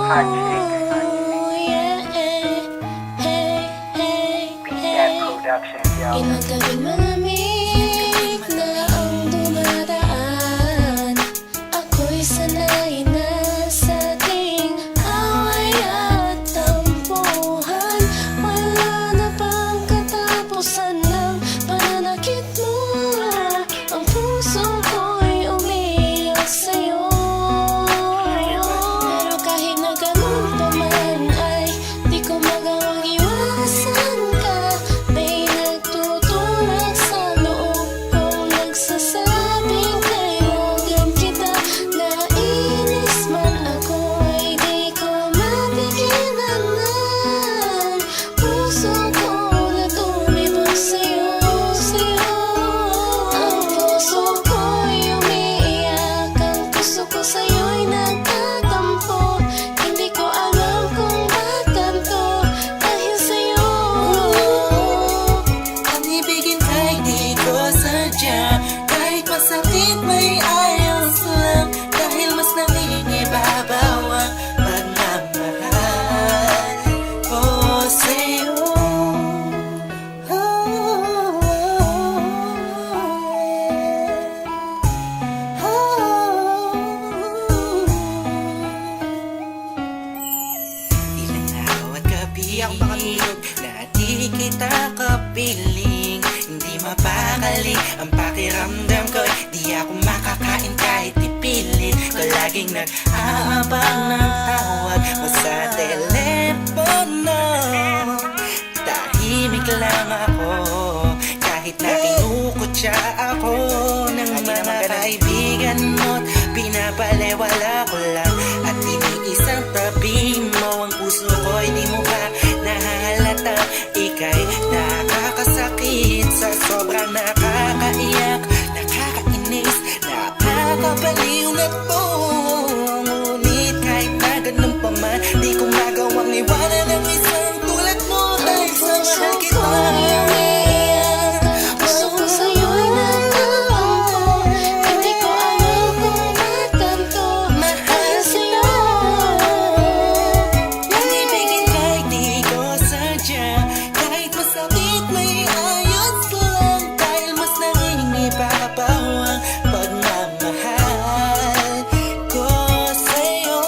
Hot Chicks, PCF Productions, yo. Ilang gabing malamig na ang dumadaan. Ako'y sanay na sa ating away at tampuhan. Wala na bang katapusan ng pananakit mo? Ang puso ko'y umiiyak sa'yo. Pero kahit na ganun pa man ay di ko magawang iwasan ka. May nagtutulak sa loob kong nagsasabing kailangan kita. Nainis man ako ay di ko mapigilan ng puso ko na tumibok sa'yo. Ang puso ko'y umiiyak, ang puso ko sa'yo'y nagtatampo. Hindi ko alam kung ba't ganito dahil sa'yo. Ang ibigin kahit di ko sadya, kahit masakit may ayos lang, dahil mas nangingibabaw ang pagmamahal ko sa'yo. Ilang araw at gabi na di kita kapiling, hindi mapakali ang pakiramdam ko. Di ako makakain kahit ipilit ko, laging nag-aabang ng tawag mo sa telepono. Tahimik lang ako kahit na kinukutya ako ng mga kaibigan mo. Pinapalewala ko lang at iniisang tabi mo. Ang puso ko'y di mo ba nahalata? Ika'y nakakasakit sa sobrang nakakaiyak, nakakainis, nakakabaliw na to. Ngunit kahit na ganun pa man, di ko magawang iwanan ang isang tulad mo. Dahil sa mahal kita, Puso ko sa'yo'y nagtatampo. Hindi ko alam kung ba't ganito dahil sa'yo. ang ibigin kahit di ko sadya, kahit masakit may ayos lang, dahil mas nangingibabaw ang pagmamahal ko sa'yo.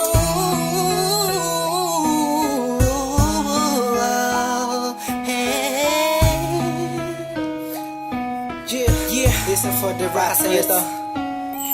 Yeah, listen for the rock sa'yo to.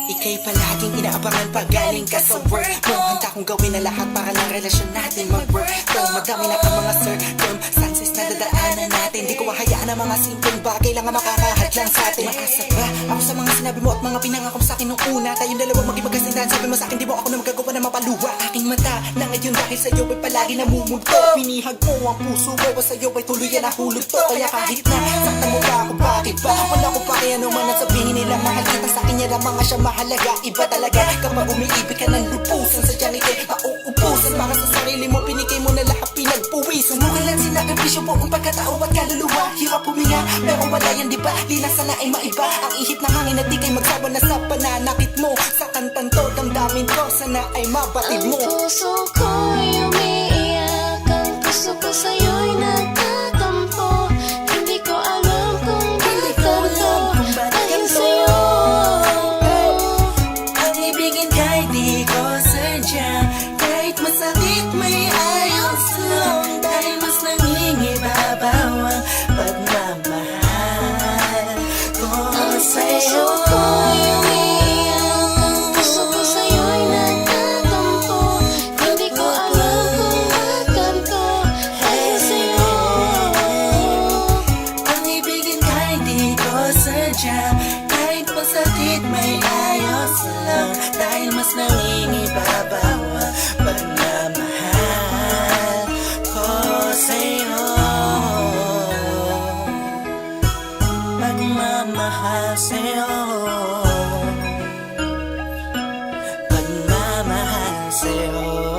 Ika'y palaging inaabangan pag galing ka sa work mo. Handa kong gawin na lahat para lang relasyon natin mag-work. Though madami na ang mga circumstances na dadaanan natin, di ko hahayaan ang mga simpleng bagay lang ang makakahadlang sa atin. Maasa ba ako sa mga sinabi mo at mga pinangako mo sa akin nung una? Tayong dalawang maging magkasindahan, sabi mo sa akin di mo ako na magagawa na mapaluwa. Aking mata na ngayon dahil sa'yo ay palagi namumulto. Pinihag mo ang puso ko, sa'yo ay tuluyan na hulog to. Kaya kahit na saktan mo pa ako, bakit ba? Wala ko pa kaya naman ang sabihin nila mahal kita. Sa akin yan ang mga siya mahalaga. Iba talaga kapag umiibig ka ng lupusan, sadyang ika'y mauubusan. Para sa sarili mo, pinigay mo na lahat, pinagpuwisan mo. Kailan sinakripisyo mo ang pagkatao at kaluluwa. Hirap huminga, pero wala yan diba? Di na sana ay maiba ang ihip ng hangin at di kay magsawa na sa pananakit mo. Sa kantang to, damdamin ko, sana ay mabatid mo. Ang puso ko'y umiiyak, ang puso ko sa'yo'y nagtatampo. Hindi ko alam kung ba't ganito dahil sa'yo. Ang ibigin kahit di ko sadya, kahit masakit may ayos lang, dahil mas nangingibabaw ang pagmamahal ko Ang puso sa'yo. ko'y umiiyak, ang puso ko sa'yo'y nagtatampo. Hindi ko alam kung ba't ganito dahil sa'yo. Ang ibigin kahit di ko sadya, kahit masakit may ayos lang, dahil mas nangingibabaw ang pagmamahal ko sa'yo. Pagmamahal sa'yo, pagmamahal sa'yo.